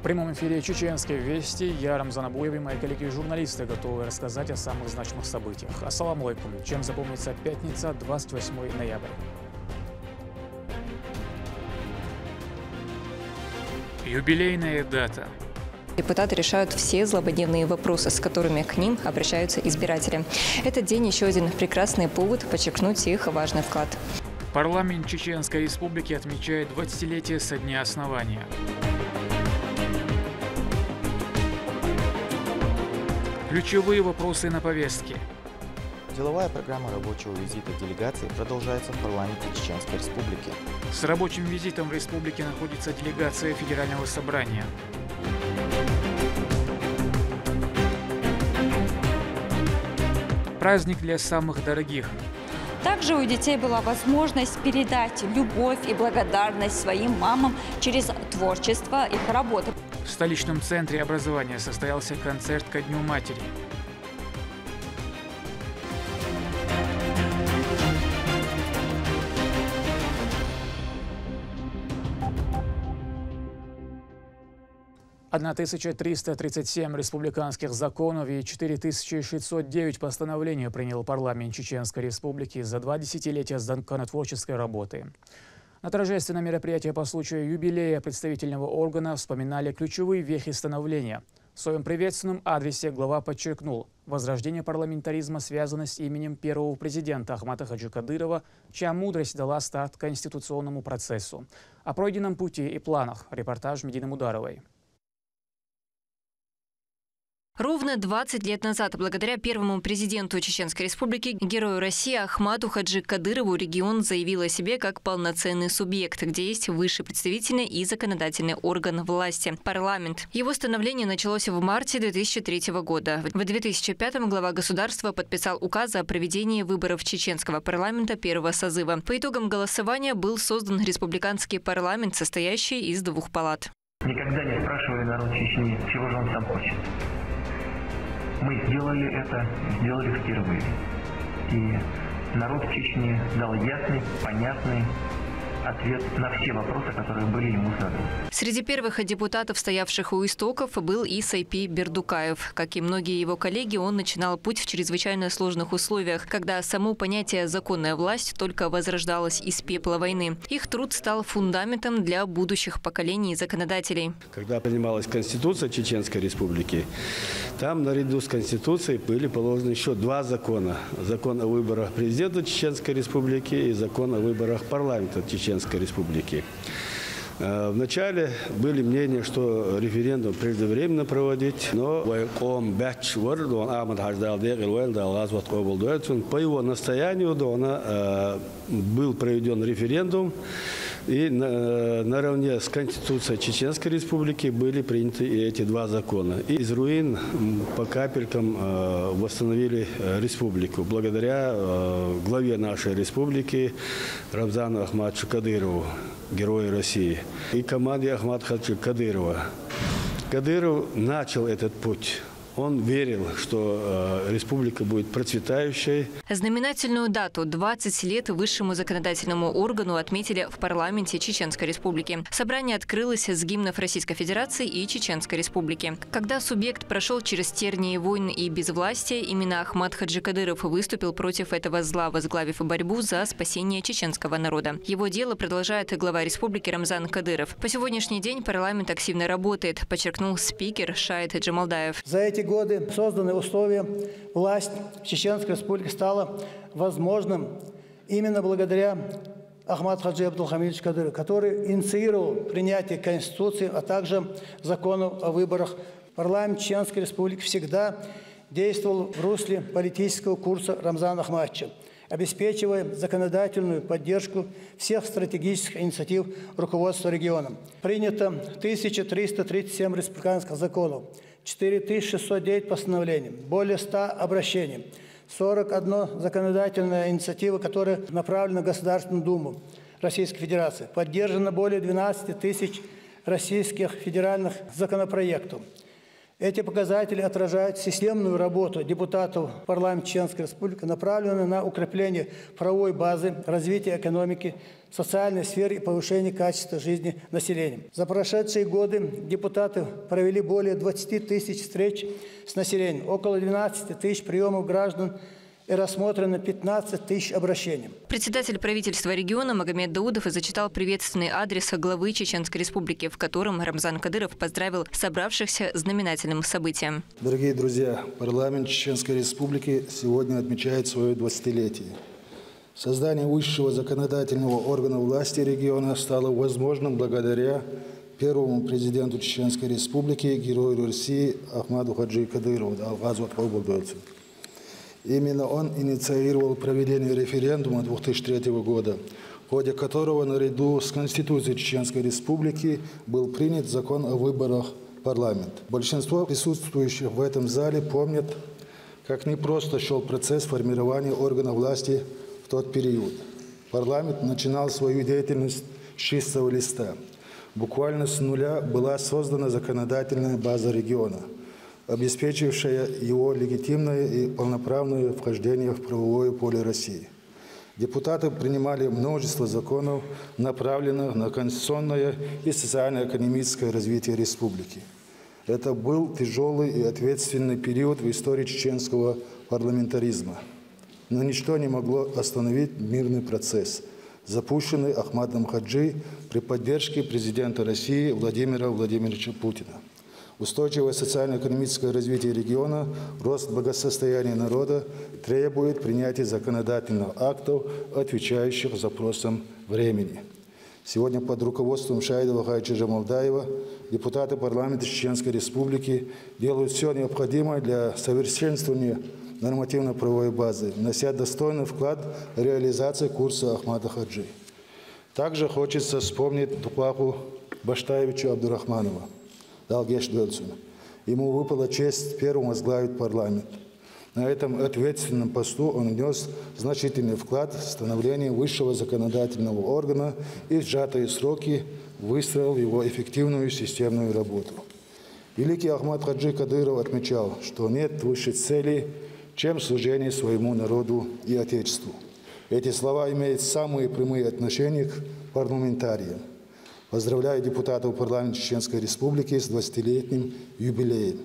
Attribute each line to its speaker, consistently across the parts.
Speaker 1: прямом эфире «Чеченские вести». Я Рамзан Абуев и мои коллеги-журналисты готовы рассказать о самых значимых событиях. Ассаламу алейкум. Чем запомнится пятница, 28 ноября. Юбилейная дата.
Speaker 2: Депутаты решают все злободневные вопросы, с которыми к ним обращаются избиратели. Этот день еще один прекрасный повод подчеркнуть их важный вклад.
Speaker 1: Парламент Чеченской Республики отмечает 20-летие со дня основания. Ключевые вопросы на повестке.
Speaker 3: Деловая программа рабочего визита делегации продолжается в парламенте Чеченской Республики.
Speaker 1: С рабочим визитом в республике находится делегация Федерального собрания. Праздник для самых дорогих.
Speaker 4: Также у детей была возможность передать любовь и благодарность своим мамам через творчество их работы.
Speaker 1: В столичном центре образования состоялся концерт ко Дню матери. «1337 республиканских законов и 4609 постановлений принял парламент Чеченской Республики за 2 десятилетия законотворческой работы. На торжественном мероприятии по случаю юбилея представительного органа вспоминали ключевые вехи становления. В своем приветственном адресе глава подчеркнул, возрождение парламентаризма связано с именем первого президента Ахмата Хаджи Кадырова, чья мудрость дала старт конституционному процессу. О пройденном пути и планах репортаж Медины Мударовой.
Speaker 2: Ровно 20 лет назад, благодаря первому президенту Чеченской Республики, герою России Ахмату Хаджи Кадырову, регион заявил о себе как полноценный субъект, где есть высший представительный и законодательный орган власти – парламент. Его становление началось в марте 2003 года. В 2005 глава государства подписал указ о проведении выборов чеченского парламента первого созыва. По итогам голосования был создан республиканский парламент, состоящий из 2 палат.
Speaker 5: Никогда не спрашивали народ Чечни, чего же он сам хочет. Мы сделали это, сделали впервые. И народ Чечни дал ясный, понятный ответ на все вопросы, которые были ему заданы.
Speaker 2: Среди первых депутатов, стоявших у истоков, был и Сайпи Бердукаев. Как и многие его коллеги, он начинал путь в чрезвычайно сложных условиях, когда само понятие «законная власть» только возрождалось из пепла войны. Их труд стал фундаментом для будущих поколений законодателей.
Speaker 6: Когда принималась Конституция Чеченской Республики, там наряду с Конституцией были положены еще 2 закона. Закон о выборах президента Чеченской Республики и закон о выборах парламента Чеченской Республики. Вначале были мнения, что референдум преждевременно проводить, но по его настоянию был проведен референдум, и наравне с Конституцией Чеченской Республики были приняты и эти 2 закона. И из руин по капелькам восстановили республику благодаря главе нашей республики Рамзану Ахматовичу Кадырову, герою России, и команде Ахмата Хаджи Кадырова. Кадыров начал этот путь. Он верил, что республика будет процветающей.
Speaker 2: Знаменательную дату – 20 лет высшему законодательному органу отметили в парламенте Чеченской Республики. Собрание открылось с гимнов Российской Федерации и Чеченской Республики. Когда субъект прошел через тернии войн и безвластия, именно Ахмат Хаджи Кадыров выступил против этого зла, возглавив борьбу за спасение чеченского народа. Его дело продолжает глава республики Рамзан Кадыров. По сегодняшний день парламент активно работает, подчеркнул спикер Шаид Джамалдаев.
Speaker 7: За эти годы созданные условия власть в Чеченской Республике стала возможным именно благодаря Ахмату Хаджи Абдулхамидовичу Кадырову, который инициировал принятие Конституции, а также законов о выборах. Парламент Чеченской Республики всегда действовал в русле политического курса Рамзана Ахматовича, обеспечивая законодательную поддержку всех стратегических инициатив руководства регионом. Принято 1337 республиканских законов, 4609 постановлений, более 100 обращений, 41 законодательная инициатива, которая направлена в Государственную Думу Российской Федерации. Поддержано более 12 тысяч российских федеральных законопроектов. Эти показатели отражают системную работу депутатов парламента Чеченской Республики, направленную на укрепление правовой базы, развитие экономики, социальной сферы и повышение качества жизни населения. За прошедшие годы депутаты провели более 20 тысяч встреч с населением, около 12 тысяч приемов граждан и рассмотрено 15 тысяч обращений.
Speaker 2: Председатель правительства региона Магомед Даудов зачитал приветственный адрес главы Чеченской Республики, в котором Рамзан Кадыров поздравил собравшихся знаменательным событием.
Speaker 8: Дорогие друзья, парламент Чеченской Республики сегодня отмечает свое 20-летие. Создание высшего законодательного органа власти региона стало возможным благодаря первому президенту Чеченской Республики, герою России Ахмаду Хаджи Кадырову. Именно он инициировал проведение референдума 2003 года, в ходе которого наряду с Конституцией Чеченской Республики был принят закон о выборах в парламент. Большинство присутствующих в этом зале помнят, как непросто шел процесс формирования органа власти в тот период. Парламент начинал свою деятельность с чистого листа. Буквально с нуля была создана законодательная база региона, обеспечившая его легитимное и полноправное вхождение в правовое поле России. Депутаты принимали множество законов, направленных на конституционное и социально-экономическое развитие республики. Это был тяжелый и ответственный период в истории чеченского парламентаризма. Но ничто не могло остановить мирный процесс, запущенный Ахмадом Хаджи при поддержке президента России Владимира Владимировича Путина. Устойчивое социально-экономическое развитие региона, рост благосостояния народа требует принятия законодательных актов, отвечающих запросам времени. Сегодня под руководством Шаидова Хайча Жамалдаева депутаты парламента Чеченской Республики делают все необходимое для совершенствования нормативно-правовой базы, внося достойный вклад в реализацию курса Ахмада Хаджи. Также хочется вспомнить Тупаху Баштаевича Абдурахманова. Ему выпала честь первым возглавить парламент. На этом ответственном посту он внес значительный вклад в становление высшего законодательного органа и в сжатые сроки выстроил его эффективную системную работу. Великий Ахмад Хаджи Кадыров отмечал, что нет высшей цели, чем служение своему народу и Отечеству. Эти слова имеют самые прямые отношения к парламентариям. Поздравляю депутатов парламента Чеченской Республики с 20-летним юбилеем.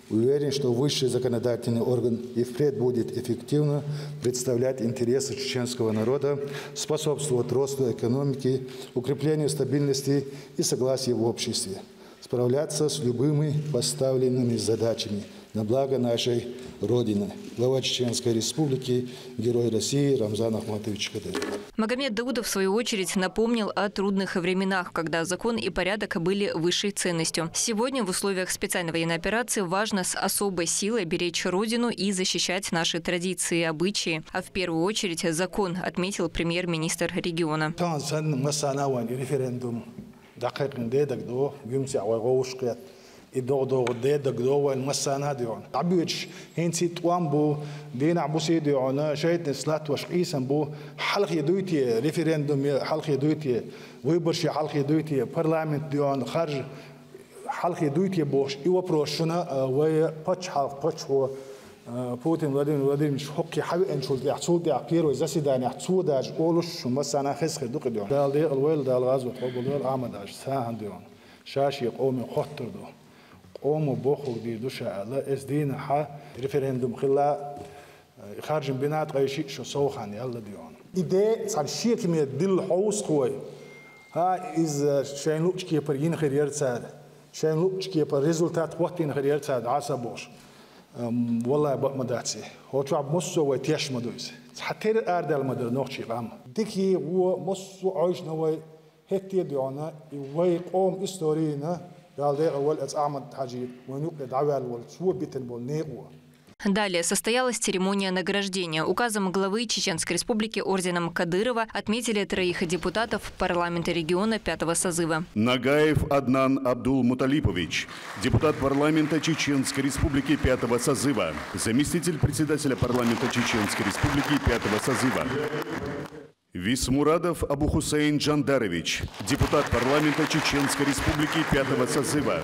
Speaker 8: Уверен, что высший законодательный орган и впредь будет эффективно представлять интересы чеченского народа, способствовать росту экономики, укреплению стабильности и согласия в обществе, справляться с любыми поставленными задачами на благо нашей Родины. Глава Чеченской Республики, герой России Рамзан Ахматович Кадыров.
Speaker 2: Магомед Даудов, в свою очередь, напомнил о трудных временах, когда закон и порядок были высшей ценностью. Сегодня в условиях специальной военной операции важно с особой силой беречь Родину и защищать наши традиции и обычаи. А в первую очередь закон, отметил премьер-министр региона.
Speaker 9: الدغدغ ده دغدغ المسانا ديون عبيش هنسي توامبو دينا عبوسي ديون شايت نسلات وشقيسن بو حلق يدويتي ريفرندوم حلق يدويتي ويبرشي حلق يدويتي برلمان ديون خارج حلق يدويتي بوش ايوا بروشنا وي باتش حلق باتش هو بوتين ولادين حقي حبي انشول دي حسود عقير وزاسيدان حسود اج اولش مسانا خسخ دوق ديون دال دي الويل دال غاز وتقبل احمد اج ساهن ديون شاشي قومي خطر دو قوموا بوخو دي دوشا على اسدين ح ريفرندوم خلا خارج بنات غيشي شو صوخان يلا ديون ايدي صار شيء كمية دل حوس خوي ها از شاين لوتشكي بر ين خير تساعد شاين لوتشكي بر ريزولتات وقتين خير تساعد عصبوش والله بق مداتسي هو تعب مصو وتيش مدويس حتى اردل مدر نوخشي قام ديكي هو مصو عايش نوي هتي ديونا وي قوم استورينا
Speaker 2: Далее состоялась церемония награждения. Указом главы Чеченской Республики орденом Кадырова отметили 3 депутатов парламента региона 5-го созыва.
Speaker 10: Нагаев Аднан Абдул-Муталипович, депутат парламента Чеченской Республики 5-го созыва, заместитель председателя парламента Чеченской Республики 5-го созыва. Висмурадов Абухусейн Джандарович, депутат парламента Чеченской Республики 5-го созыва.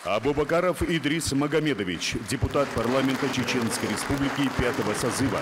Speaker 10: Абубакаров Идрис Магомедович, депутат парламента Чеченской Республики 5-го созыва.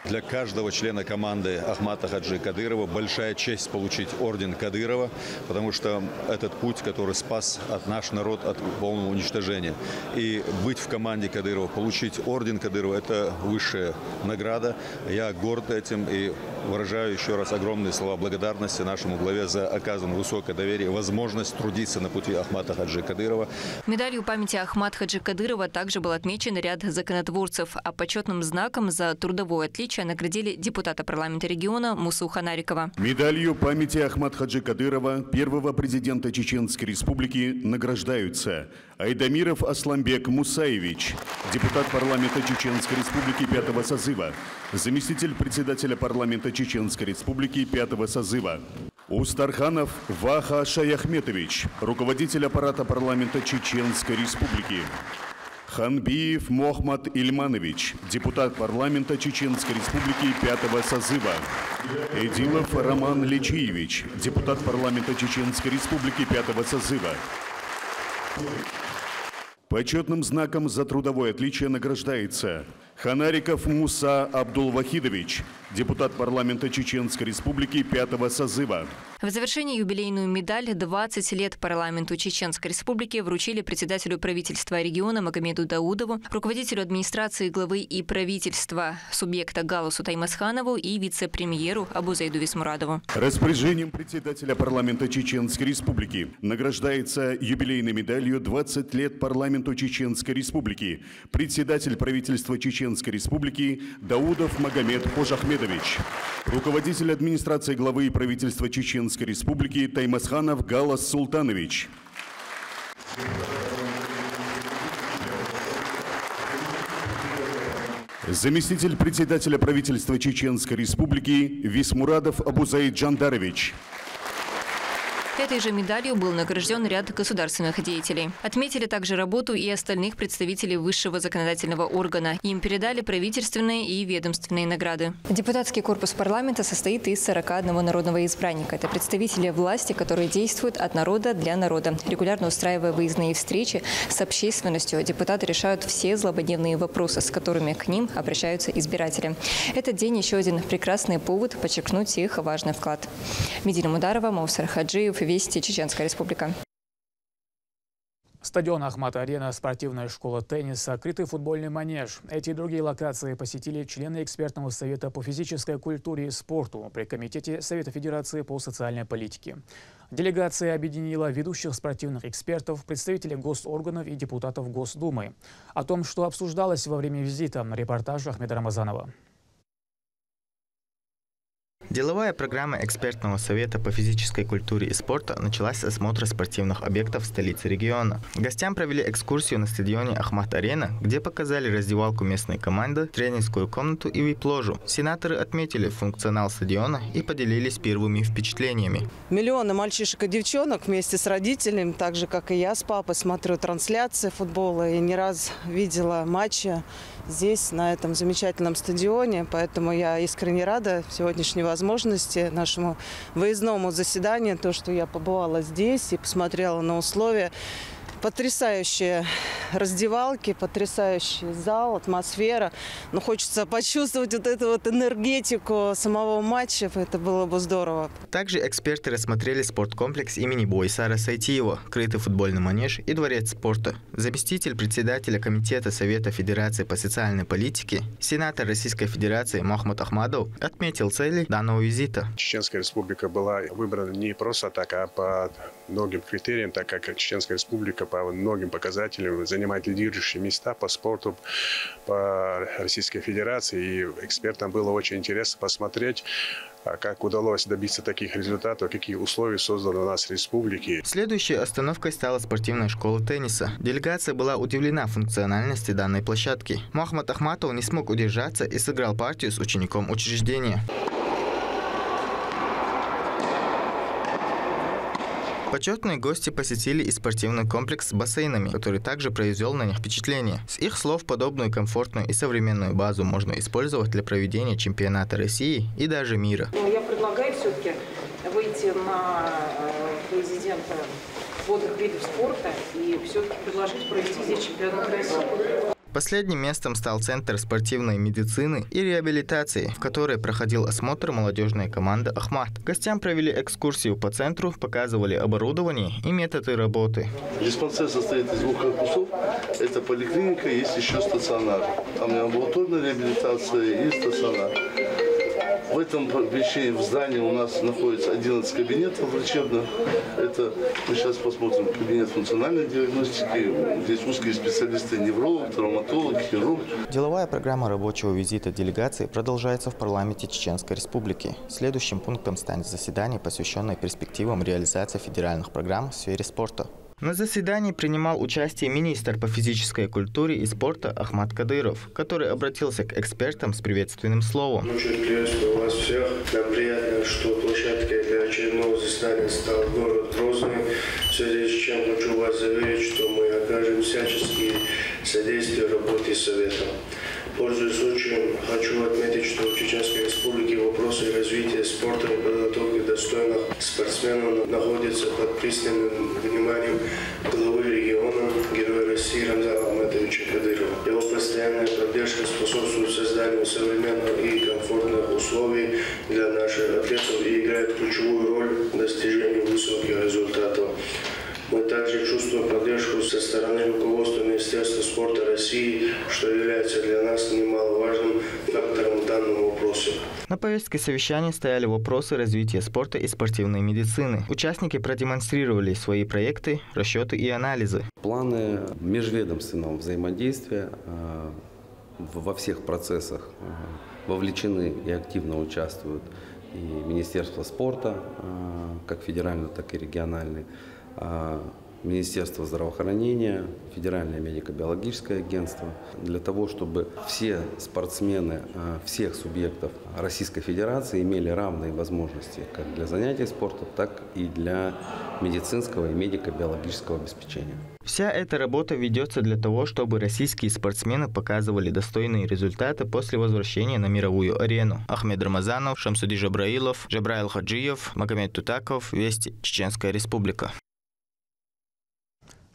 Speaker 11: Для каждого члена команды Ахмата Хаджи Кадырова большая честь получить орден Кадырова, потому что этот путь, который спас наш народ от полного уничтожения. И быть в команде Кадырова, получить орден Кадырова – это высшая награда. Я горд этим и выражаю еще раз огромные слова благодарности нашему главе за оказанное высокое доверие, возможность трудиться на пути Ахмата Хаджи Кадырова.
Speaker 2: Медалью памяти Ахмата Хаджи Кадырова также был отмечен ряд законотворцев, а почетным знаком за трудовое отличие наградили депутата парламента региона Мусу Ханарикова.
Speaker 10: Медалью памяти Ахмата Хаджи Кадырова, первого президента Чеченской Республики, награждаются Айдамиров Асламбек Мусаевич, депутат парламента Чеченской Республики 5-го созыва, заместитель председателя парламента Чеченской Республики 5-го созыва, Устарханов Ваха Шаяхметович, руководитель аппарата парламента Чеченской Республики, Ханбиев Мохмад Ильманович, депутат парламента Чеченской Республики 5-го созыва. Эдилов Роман Личиевич, депутат парламента Чеченской Республики 5-го созыва. Почетным знаком за трудовое отличие награждается Ханариков Муса Абдулвахидович, депутат парламента Чеченской Республики 5-го созыва.
Speaker 2: В завершении юбилейную медаль «20 лет парламенту Чеченской Республики» вручили председателю правительства региона Магомеду Даудову, руководителю администрации главы и правительства субъекта Галусу Таймасханову и вице-премьеру Абузайду Висмурадову.
Speaker 10: Распоряжением председателя парламента Чеченской Республики награждается юбилейной медалью «20 лет парламенту Чеченской Республики» председатель правительства Чеченской Республики Даудов Магомед Хожахмедович, руководитель администрации главы и правительства Чеченской Республики Таймасханов Галас Султанович. Заместитель председателя правительства Чеченской Республики Висмурадов Абузаид Джандарович.
Speaker 2: Этой же медалью был награжден ряд государственных деятелей. Отметили также работу и остальных представителей высшего законодательного органа. Им передали правительственные и ведомственные награды. Депутатский корпус парламента состоит из 41 народного избранника. Это представители власти, которые действуют от народа для народа. Регулярно устраивая выездные встречи с общественностью, депутаты решают все злободневные вопросы, с которыми к ним обращаются избиратели. Этот день еще один прекрасный повод подчеркнуть их важный вклад. Медина Мударова, Маусар Хаджиев, Вести, Чеченская Республика.
Speaker 1: Стадион Ахмат-Арена, спортивная школа тенниса, крытый футбольный манеж. Эти и другие локации посетили члены экспертного совета по физической культуре и спорту при Комитете Совета Федерации по социальной политике. Делегация объединила ведущих спортивных экспертов, представителей госорганов и депутатов Госдумы. О том, что обсуждалось во время визита, репортаж Ахмеда Рамазанова.
Speaker 3: Деловая программа экспертного совета по физической культуре и спорту началась с осмотра спортивных объектов в столице региона. Гостям провели экскурсию на стадионе Ахмат-Арена, где показали раздевалку местной команды, тренерскую комнату и вип-ложу. Сенаторы отметили функционал стадиона и поделились первыми впечатлениями.
Speaker 12: Миллионы мальчишек и девчонок вместе с родителями, так же как и я с папой, смотрю трансляции футбола и не раз видела матчи здесь, на этом замечательном стадионе. Поэтому я искренне рада сегодняшней возможности, нашему выездному заседанию, то, что я побывала здесь и посмотрела на условия. Потрясающие раздевалки, потрясающий зал, атмосфера. Но хочется почувствовать вот эту вот энергетику самого матча. Это было бы здорово.
Speaker 3: Также эксперты рассмотрели спорткомплекс имени Бойсара Сайтиева, крытый футбольный манеж и дворец спорта. Заместитель председателя Комитета Совета Федерации по социальной политике, сенатор Российской Федерации Мохмад Ахмадов отметил цели данного визита.
Speaker 13: Чеченская республика была выбрана не просто так, а по многим критериям, так как Чеченская республика по многим показателям занимает лидирующие места по спорту, по Российской Федерации. И экспертам было очень интересно посмотреть, как удалось добиться таких результатов, какие условия созданы у нас в республике.
Speaker 3: Следующей остановкой стала спортивная школа тенниса. Делегация была удивлена функциональности данной площадки. Мохмад Ахматов не смог удержаться и сыграл партию с учеником учреждения. Почетные гости посетили и спортивный комплекс с бассейнами, который также произвел на них впечатление. С их слов, подобную комфортную и современную базу можно использовать для проведения чемпионата России и даже мира.
Speaker 14: Я предлагаю все-таки выйти на президента водных видов спорта и все-таки предложить провести здесь чемпионат России.
Speaker 3: Последним местом стал Центр спортивной медицины и реабилитации, в которой проходил осмотр молодежной команды «Ахмат». Гостям провели экскурсию по центру, показывали оборудование и методы работы.
Speaker 15: Диспансер состоит из 2 корпусов. Это поликлиника, есть еще стационар. Там амбулаторная реабилитация и стационар. В этом помещении, в здании у нас находится 11 кабинетов врачебных. Это мы сейчас посмотрим кабинет функциональной диагностики. Здесь узкие специалисты, невролог, травматолог, хирург.
Speaker 3: Деловая программа рабочего визита делегации продолжается в парламенте Чеченской Республики. Следующим пунктом станет заседание, посвященное перспективам реализации федеральных программ в сфере спорта. На заседании принимал участие министр по физической культуре и спорту Ахмат Кадыров, который обратился к экспертам с приветственным словом.
Speaker 16: Очень приветствую вас всех. Нам приятно, что площадкой для очередного заседания стал город Грозный. В связи с чем хочу вас заверить, что мы окажем всяческие содействия работе Совета. Пользуясь случаем, хочу отметить, что в Чеченской Республике вопросы развития спорта и подготовки достойных спортсменов находятся под пристальным вниманием главы региона, героя России Рамзана Ахматовича Кадырова. Его постоянная поддержка способствует созданию современных и комфортных условий для наших атлетов и играет ключевую роль в достижении высоких результатов. Мы также чувствуем поддержку со стороны руководства Министерства спорта России, что является для нас немаловажным фактором в данном вопросе.
Speaker 3: На повестке совещания стояли вопросы развития спорта и спортивной медицины. Участники продемонстрировали свои проекты, расчеты и анализы.
Speaker 17: Планы межведомственного взаимодействия во всех процессах вовлечены и активно участвуют и Министерство спорта, как федеральный, так и региональный, Министерство здравоохранения, Федеральное медико-биологическое агентство, для того, чтобы все спортсмены всех субъектов Российской Федерации имели равные возможности как для занятий спортом, так и для медицинского и медико-биологического обеспечения.
Speaker 3: Вся эта работа ведется для того, чтобы российские спортсмены показывали достойные результаты после возвращения на мировую арену. Ахмед Рамазанов, Шамсуди Жабраилов, Жабраил Хаджиев, Магомед Тутаков, Вести, Чеченская Республика.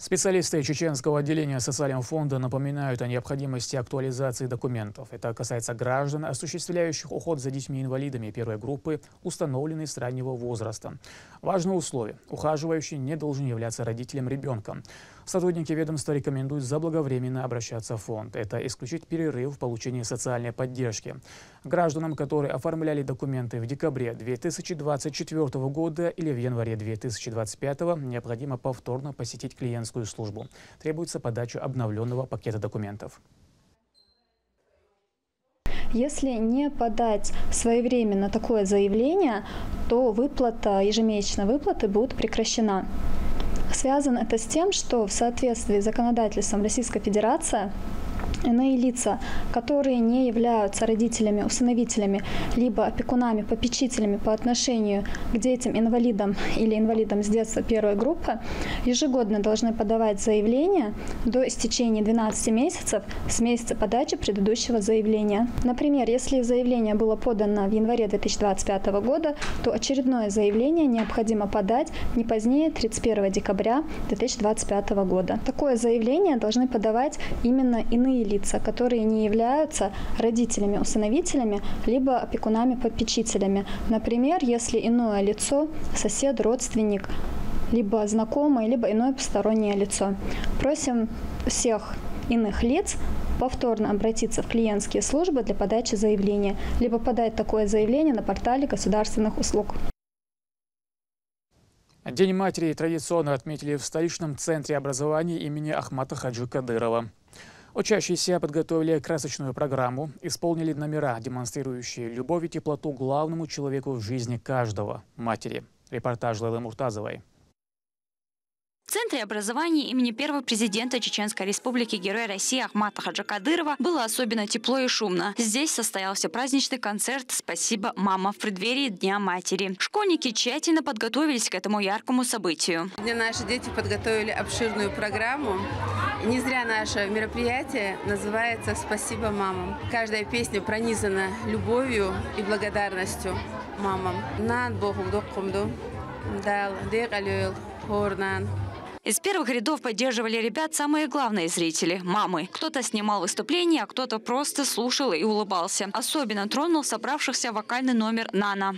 Speaker 1: Специалисты Чеченского отделения Социального фонда напоминают о необходимости актуализации документов. Это касается граждан, осуществляющих уход за детьми-инвалидами первой группы, установленной с раннего возраста. Важное условие – ухаживающий не должен являться родителем ребенка. Сотрудники ведомства рекомендуют заблаговременно обращаться в фонд. Это исключить перерыв в получении социальной поддержки. Гражданам, которые оформляли документы в декабре 2024 года или в январе 2025, необходимо повторно посетить клиентскую службу. Требуется подача обновленного пакета документов.
Speaker 18: Если не подать своевременно такое заявление, то выплата, ежемесячная выплата будет прекращена. Связано это с тем, что в соответствии с законодательством Российской Федерации иные лица, которые не являются родителями, усыновителями, либо опекунами, попечителями по отношению к детям-инвалидам или инвалидам с детства первой группы, ежегодно должны подавать заявление до истечения 12 месяцев с месяца подачи предыдущего заявления. Например, если заявление было подано в январе 2025 года, то очередное заявление необходимо подать не позднее 31 декабря 2025 года. Такое заявление должны подавать именно иные лица, которые не являются родителями-усыновителями, либо опекунами-попечителями. Например, если иное лицо, сосед, родственник, либо знакомый, либо иное постороннее лицо. Просим всех иных лиц повторно обратиться в клиентские службы для подачи заявления, либо подать такое заявление на портале государственных услуг.
Speaker 1: День матери традиционно отметили в столичном центре образования имени Ахмата Хаджи Кадырова. Учащиеся подготовили красочную программу, исполнили номера, демонстрирующие любовь и теплоту главному человеку в жизни каждого – матери. Репортаж Лейлы Муртазовой.
Speaker 19: В Центре образования имени первого президента Чеченской Республики, героя России Ахмата Хаджи Кадырова было особенно тепло и шумно. Здесь состоялся праздничный концерт «Спасибо, мама» в преддверии Дня матери. Школьники тщательно подготовились к этому яркому событию.
Speaker 20: Сегодня наши дети подготовили обширную программу. Не зря наше мероприятие называется «Спасибо, мамам». Каждая песня пронизана любовью и благодарностью мамам.
Speaker 19: Из первых рядов поддерживали ребят самые главные зрители – мамы. Кто-то снимал выступление, а кто-то просто слушал и улыбался. Особенно тронул собравшихся вокальный номер «Нана».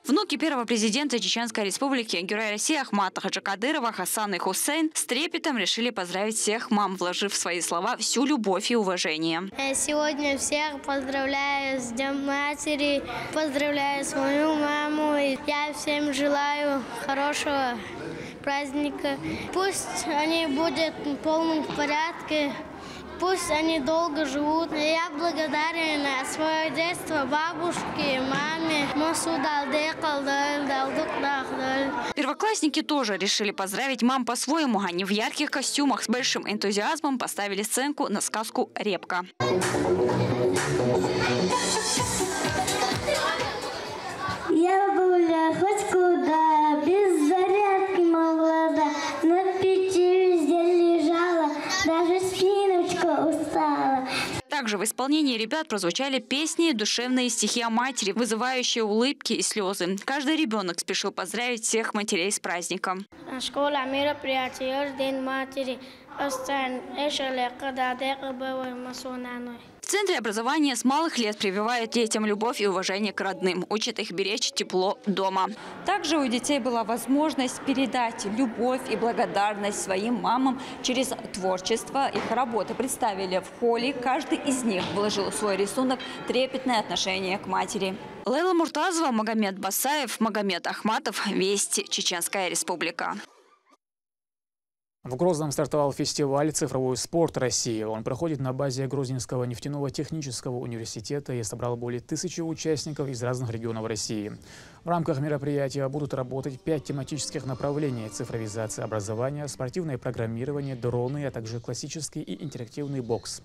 Speaker 19: Внуки первого президента Чеченской Республики, героя России Ахмата Хаджи Кадырова Хасан и Хусейн с трепетом решили поздравить всех мам, вложив в свои слова всю любовь и уважение.
Speaker 21: Сегодня всех поздравляю с Днем Матери, поздравляю свою маму. Я всем желаю хорошего праздника. Пусть они будут в полном порядке. Пусть они долго живут. Я благодарен за свое детство бабушке, маме.
Speaker 19: Первоклассники тоже решили поздравить мам по-своему. Они в ярких костюмах с большим энтузиазмом поставили сценку на сказку «Репка».
Speaker 21: Я была хоть куда, без зарядки молода, на печи везде лежала, даже спиночка устала.
Speaker 19: Также в исполнении ребят прозвучали песни и душевные стихи о матери, вызывающие улыбки и слезы. Каждый ребенок спешил поздравить всех матерей с праздником.
Speaker 21: Школа мероприятий День матери.
Speaker 19: В Центре образования с малых лет прививают детям любовь и уважение к родным, учат их беречь тепло дома.
Speaker 4: Также у детей была возможность передать любовь и благодарность своим мамам через творчество. Их работы представили в холле. Каждый из них вложил в свой рисунок трепетное отношение к матери.
Speaker 19: Лейла Муртазова, Магомед Басаев, Магомед Ахматов. Вести. Чеченская Республика.
Speaker 1: В Грозном стартовал фестиваль «Цифровой спорт России». Он проходит на базе Грозненского нефтяного технического университета и собрал более 1000 участников из разных регионов России. В рамках мероприятия будут работать 5 тематических направлений: цифровизация образования, спортивное программирование, дроны, а также классический и интерактивный бокс.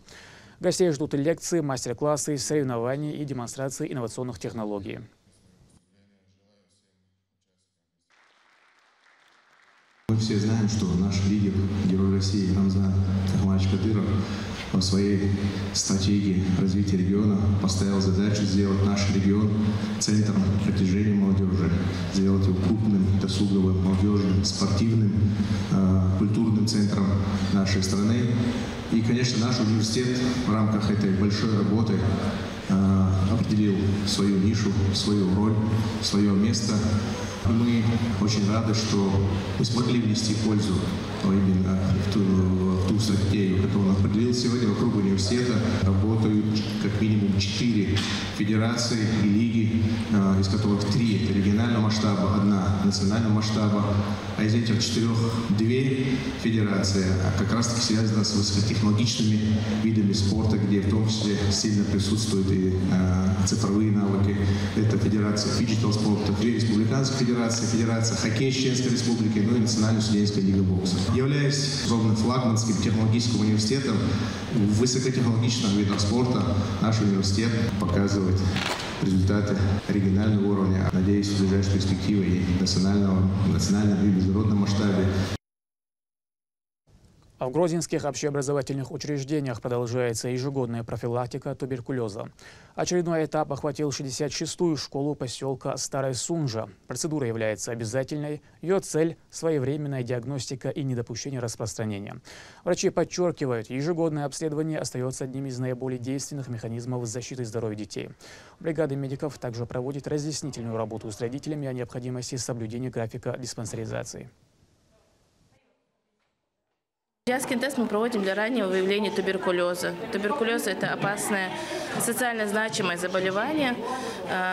Speaker 1: Гостей ждут лекции, мастер-классы, соревнования и демонстрации инновационных технологий.
Speaker 22: Мы все знаем, что наш лидер, герой России Рамзан Ахматович Кадыров в своей стратегии развития региона поставил задачу сделать наш регион центром притяжения молодежи, сделать его крупным, досуговым, молодежным, спортивным, культурным центром нашей страны. И, конечно, наш университет в рамках этой большой работы определил свою нишу, свою роль, свое место. Мы очень рады, что мы смогли внести пользу именно в ту стратегию, которую он определил. Сегодня вокруг университета работают как минимум 4 федерации и лиги, из которых 3 это регионального масштаба, 1 национального масштаба. А из этих 4 2 федерации как раз таки связаны с высокотехнологичными видами спорта, где в том числе сильно присутствуют и цифровые навыки. Это федерация фиджитал спорта, республиканская федерация хоккея Чеченской Республики, ну и Национальная студенческая лига бокса. Являясь флагманским технологическим университетом в высокотехнологичных видах спорта, наш университет показывает результаты регионального уровня. Надеюсь, в ближайшей перспективе и в национальном и международном масштабе.
Speaker 1: В грозненских общеобразовательных учреждениях продолжается ежегодная профилактика туберкулеза. Очередной этап охватил 66-ю школу поселка Старая Сунжа. Процедура является обязательной. Ее цель – своевременная диагностика и недопущение распространения. Врачи подчеркивают, ежегодное обследование остается одним из наиболее действенных механизмов защиты здоровья детей. Бригада медиков также проводит разъяснительную работу с родителями о необходимости соблюдения графика диспансеризации.
Speaker 23: Диагностический тест мы проводим для раннего выявления туберкулеза. Туберкулез – это опасное, социально значимое заболевание,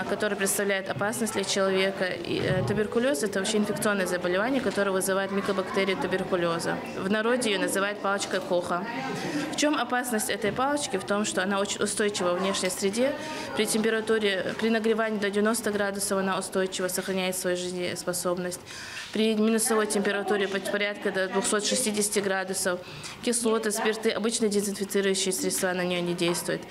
Speaker 23: которое представляет опасность для человека. И туберкулез – это вообще инфекционное заболевание, которое вызывает микобактерию туберкулеза. В народе ее называют палочкой Коха. В чем опасность этой палочки? В том, что она очень устойчива в внешней среде. При температуре, при нагревании до 90 градусов она устойчиво сохраняет свою жизнеспособность. При минусовой температуре порядка до 260 градусов кислоты, спирты, обычно дезинфицирующие средства на нее не действуют.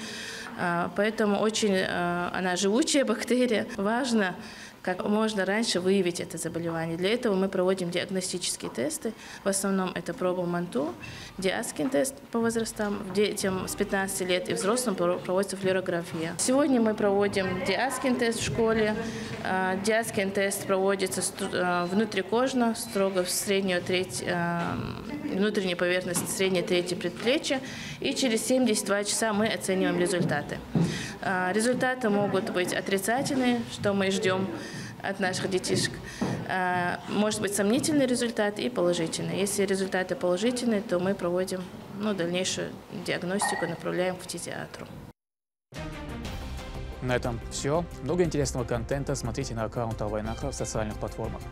Speaker 23: Поэтому очень она живучая бактерия. Важно как можно раньше выявить это заболевание. Для этого мы проводим диагностические тесты. В основном это проба МАНТУ, Диаскин тест по возрастам, детям с 15 лет и взрослым проводится флюорография. Сегодня мы проводим Диаскин тест в школе. Диаскин тест проводится внутрикожно, строго в среднюю треть, внутренней поверхности, средней трети предплечья. И через 72 часа мы оцениваем результаты. Результаты могут быть отрицательные, что мы ждем от наших детишек. Может быть сомнительный результат и положительный. Если результаты положительные, то мы проводим дальнейшую диагностику, направляем к фтизиатру.
Speaker 1: На этом все. Много интересного контента смотрите на аккаунте Алвайнаха в социальных платформах.